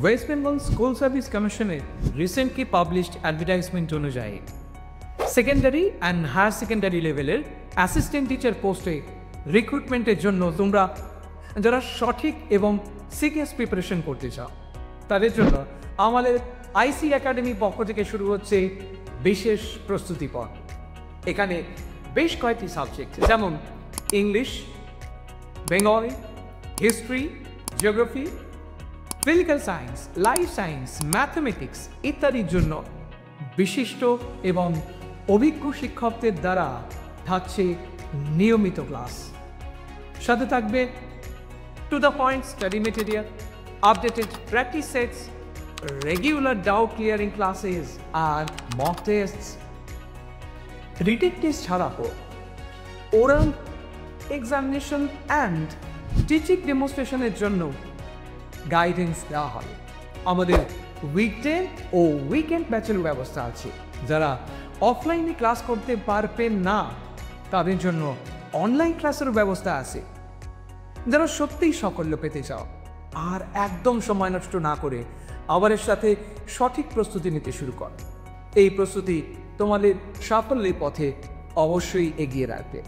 West Bengal school service কমিশনের recently published advertisement অনুযায়ী secondary and higher secondary লেভেলের assistant teacher পোস্টে রিক্রুটমেন্টের জন্য তোমরা যারা সঠিক এবং সিরিয়াস প্রিপারেশন করতে চাও তাদের জন্য আমাদের আইসি একাডেমি পক্ষ থেকে শুরু হচ্ছে বিশেষ প্রস্তুতি পর্ব। এখানে বেশ কয়েকটি সাবজেক্ট যেমন English, Bengali, history, geography, physical science, life science, mathematics ইত্যাদির জন্য বিশিষ্ট এবং অভিজ্ঞ শিক্ষকদের দ্বারা থাকছে নিয়মিত ক্লাস। সাথে থাকবে to the point study material, updated practice sets, regular doubt clearing classes আর মক টেস্টস। রিটেন টেস্ট ছাড়াও ওরাল এক্সামিনেশন অ্যান্ড টিচিং ডেমনস্ট্রেশনের জন্য গাইডেন্স দেওয়া হয়। আমাদের উইকডে ও উইকেন্ড ব্যাচের ব্যবস্থা আছে। যারা অফলাইনে ক্লাস করতে পারবেন না তাদের জন্য অনলাইন ক্লাসের ব্যবস্থা আছে। যারা সত্যিই সাফল্য পেতে চাও আর একদম সময় নষ্ট না করে আমাদের সাথে সঠিক প্রস্তুতি নিতে শুরু কর। এই প্রস্তুতি তোমাদের সাফল্যের পথে অবশ্যই এগিয়ে রাখবে।